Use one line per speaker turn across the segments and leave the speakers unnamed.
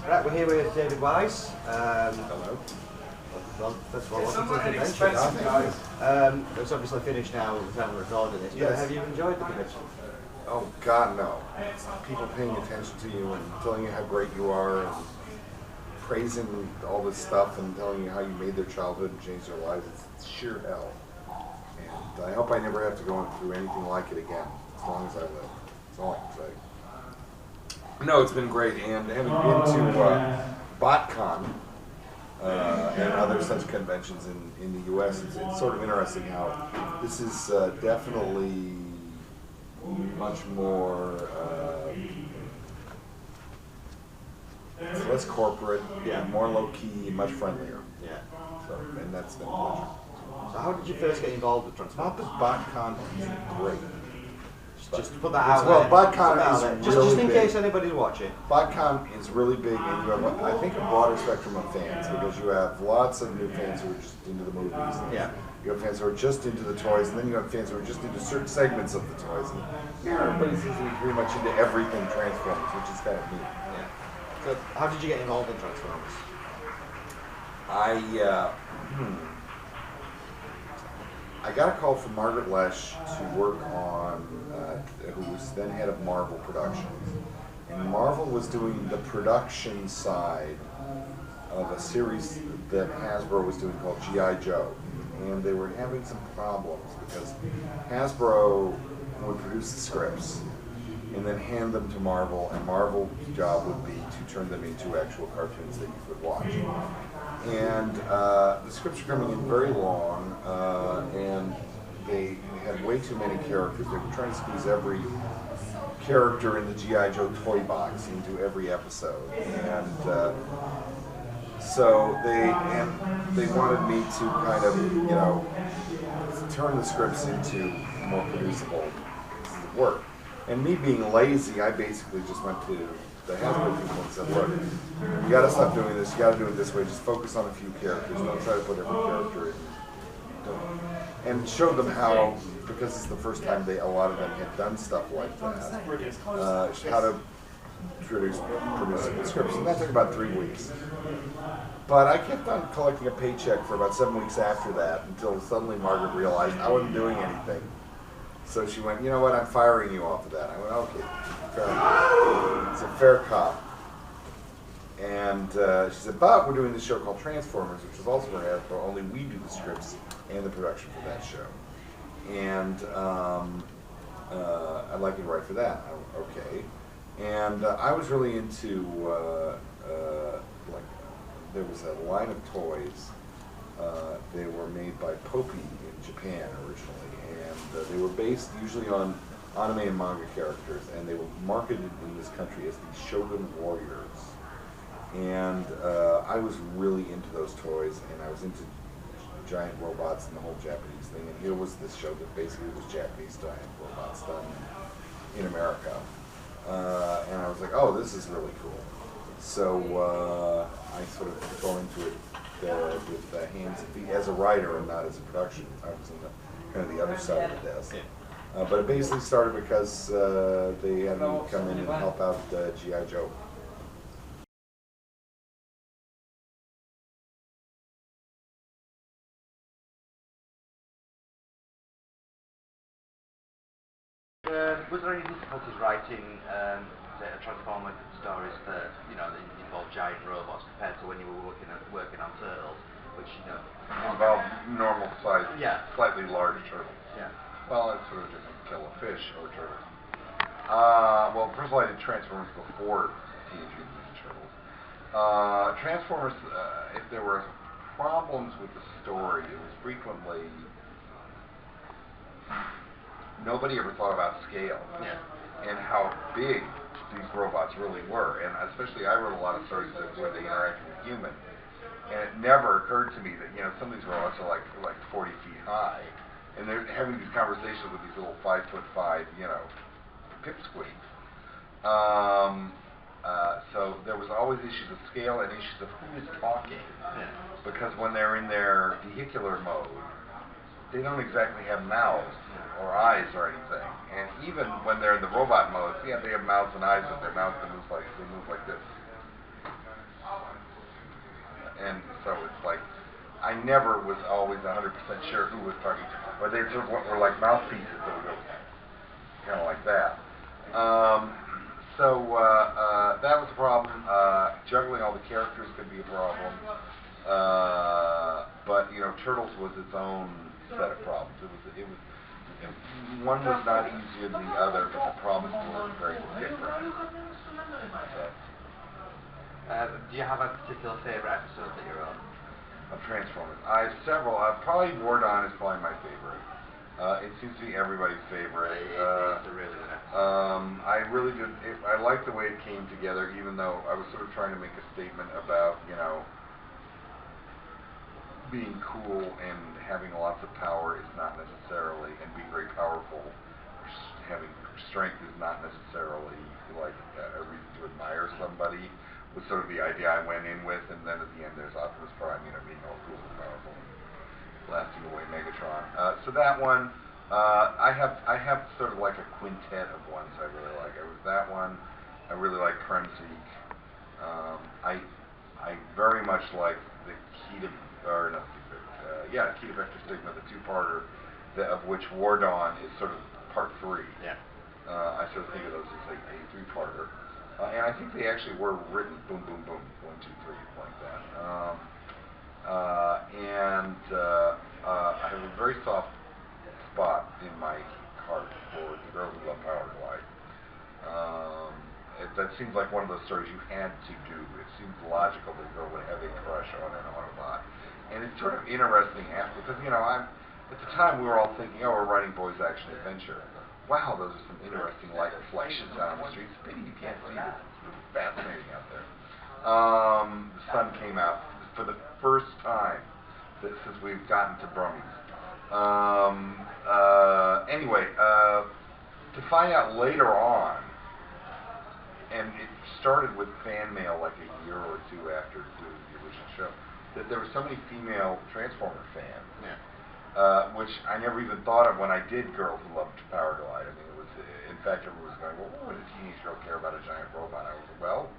Right, we're here with David Wise.
Hello.
Well, first of all, welcome to the convention.
Expensive, guys.
It's obviously finished now at the time we're recording this, but have you enjoyed the convention?
Oh, God, no. People paying attention to you and telling you how great you are and praising all this stuff and telling you how you made their childhood and changed their lives. It's sheer hell. And I hope I never have to go through anything like it again, as long as I live. That's all I can say. No, it's been great, and having been to BotCon and other such conventions in the U.S., it's sort of interesting how this is definitely much more, it's less corporate, more low-key, much friendlier.
Yeah.
So, and that's been a pleasure.
So how did you first get involved with Transformers?
Not that BotCon is great.
Just to put that out
well,
there.
BotCon is
just
really
in
big.
case anybody's watching.
BotCon is really big, and you have, I think, a broader spectrum of fans, because you have lots of new fans who are just into the movies.
Yeah.
You have fans who are just into the toys, and then you have fans who are just into certain segments of the toys. And everybody seems to be pretty much into everything Transformers, which is kind of neat.
Yeah. So how did you get involved in Transformers?
I got a call from Margaret Lesh to work on, who was then head of Marvel Productions. And Marvel was doing the production side of a series that Hasbro was doing called G.I. Joe. And they were having some problems because Hasbro would produce the scripts and then hand them to Marvel, and Marvel's job would be to turn them into actual cartoons that you could watch. And the scripts were coming in very long, and they had way too many characters. They were trying to squeeze every character in the G.I. Joe toy box into every episode. And so they wanted me to kind of, turn the scripts into more producible work. And me being lazy, I basically just went to the Hasbro people and said, look, you gotta stop doing this, you gotta do it this way, just focus on a few characters, don't try to put every character in. And showed them how, because it's the first time a lot of them had done stuff like that, how to produce scripts. And that took about 3 weeks. But I kept on collecting a paycheck for about 7 weeks after that, until suddenly Margaret realized I wasn't doing anything. So she went, you know what, I'm firing you off of that. I went, okay, fair enough. It's a fair cop. And she said, but we're doing this show called Transformers, which is also for Hasbro, only we do the scripts and the production for that show. And I'd like you to write for that. Okay. And I was really into, there was a line of toys. They were made by Poppy in Japan originally. And they were based usually on anime and manga characters, and they were marketed in this country as the Shogun Warriors. And I was really into those toys, and I was into giant robots and the whole Japanese thing. And here was this show that basically was Japanese giant robots done in America. And I was like, oh, this is really cool. So I sort of fell into it with the hands and feet as a writer and not as a production. I was in kind of the other side of the desk. But it basically started because they had me come in and help out G.I. Joe.
Was there any difficulties writing Transformer stories that that involve giant robots compared to when you were working on Turtles, which
Involve normal size, slightly large turtles.
Yeah.
Well, it's sort of just kill a fish or a turtle. Well, first of all, I did Transformers before Teenage Mutant Ninja Turtles. Transformers, if there were problems with the story, it was frequently nobody ever thought about scale and how big these robots really were. And especially, I wrote a lot of stories where they interacted with humans, and it never occurred to me that some of these robots are like 40 feet high, and they're having these conversations with these little 5'5", pipsqueaks. So there was always issues of scale and issues of who is talking, because when they're in their vehicular mode, they don't exactly have mouths or eyes or anything. And even when they're in the robot mode, they have mouths and eyes, but their mouths they move like this.
and so it's like I never was always 100% sure who was talking, but they sort of were like mouthpieces that would go kind of like that. That was a problem. Juggling all the characters could be a problem. But you know, Turtles was its own set of problems. One was not easier than the other, but the problems were very different. So,
do you have a particular favourite episode that you're on?
Of Transformers. I have several. Probably War Dawn is probably my favorite. It seems to be everybody's favorite.
It's a really good episode.
I really did. I liked the way it came together, even though I was sort of trying to make a statement about, you know, being cool and having lots of power is not necessarily, and being very powerful, having strength is not necessarily like a reason to admire somebody. Was sort of the idea I went in with, and then at the end there's Optimus Prime, you know, being all cool and powerful and blasting away Megatron. So that one, I have sort of like a quintet of ones I really like. That one, I really like Kremzeek. I very much like the Key to Vector Stigma, the two-parter, of which War Dawn is sort of part 3.
Yeah.
I sort of think of those as like a 3-parter. And I think they actually were written boom, boom, boom, 1, 2, 3, like that. I have a very soft spot in my heart for The Girl Who Loved Power Glide. That seems like one of those stories you had to do. It seems logical that a girl would have a crush on an Autobot. And it's sort of interesting after, because, you know, at the time we were all thinking, oh, we're writing boys action adventure. Wow, those are some interesting light reflections out on the streets. Pity you can't see this. It's really fascinating out there. The sun came out for the first time since we've gotten to Brummies. Anyway, to find out later on, and it started with fan mail like a year or two after doing the original show, that there were so many female Transformer fans.
Yeah.
Which I never even thought of when I did Girl Who Loved Power Glide. I mean, it was, in fact, everyone was going, well, what would a teenage girl care about a giant robot? I was like, well,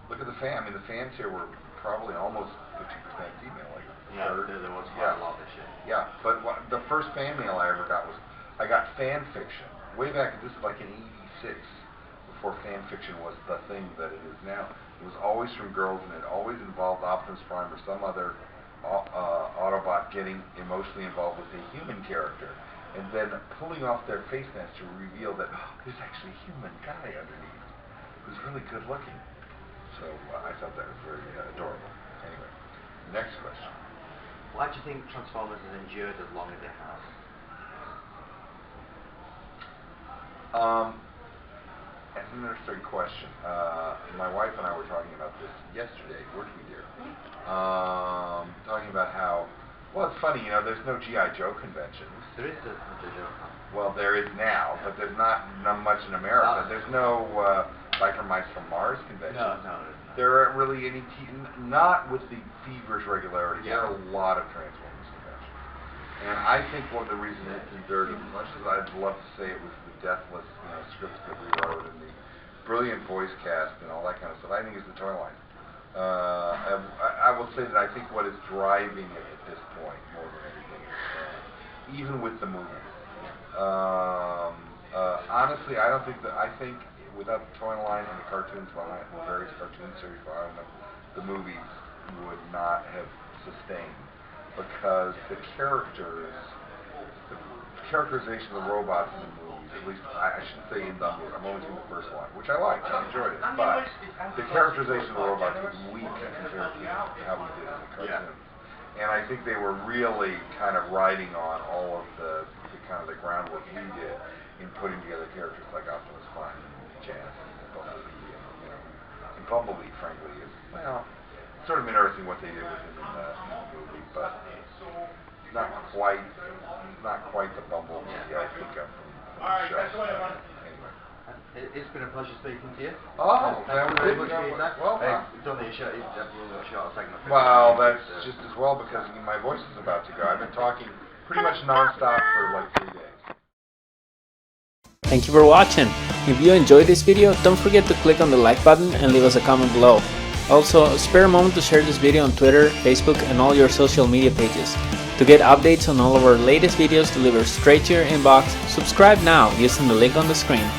look at the fan. I mean, the fans here were probably almost 50% female. Like
there was quite a lot this year.
Yeah, but the first fan mail I ever got was, I got fan fiction. Way back, this is like in '86, before fan fiction was the thing that it is now. It was always from girls, and it always involved Optimus Prime or some other Autobot getting emotionally involved with a human character, and then pulling off their face mask to reveal that there's actually a human guy underneath who's really good looking. So I thought that was very adorable. Anyway, next question.
Why do you think Transformers has endured as long as it has?
That's an interesting question. My wife and I were talking about this yesterday. Where did we do? Talking about how, well, it's funny, you know, there's no G.I. Joe conventions.
There is no G.I. Joe.
Well, there is now, but there's not much in America. There's no Biker Mice from Mars conventions.
No.
There aren't really any, not with the feverish regularity.
Yeah.
There are a lot of Transformers conventions. And I think one of the reasons it's endured, as much as I'd love to say it was the deathless, you know, scripts that we wrote and the brilliant voice cast and all that kind of stuff, I think it's the toy line. I will say that I think what is driving it at this point, more than anything, is even with the movies. Honestly, I don't think that. I think without the toy line and the cartoons behind, the various cartoon series behind them, the movies would not have sustained, because the characterization of the robots in the movies, at least I shouldn't say in the movie, I've only seen the first one, which I liked, I enjoyed it, but the characterization of the robots was weak compared to how we did in the cartoons. Yeah. And I think they were really kind of riding on all of the kind of the groundwork we did in putting together characters like Optimus Prime and Jazz and Bumblebee, and, you know, and Bumblebee, frankly, is, well, sort of interesting what they did with him in the movie, but not quite the Bumblebee I think of from the show. Anyway.
It's been a pleasure speaking to you.
Oh,
thank you very much for your time. Well, it's only a short segment.
Well, that's just as well, because my voice is about to go. I've been talking pretty much nonstop for like 3 days.
Thank you for watching. If you enjoyed this video, don't forget to click on the like button and leave us a comment below. Also, spare a moment to share this video on Twitter, Facebook, and all your social media pages. To get updates on all of our latest videos delivered straight to your inbox, subscribe now using the link on the screen.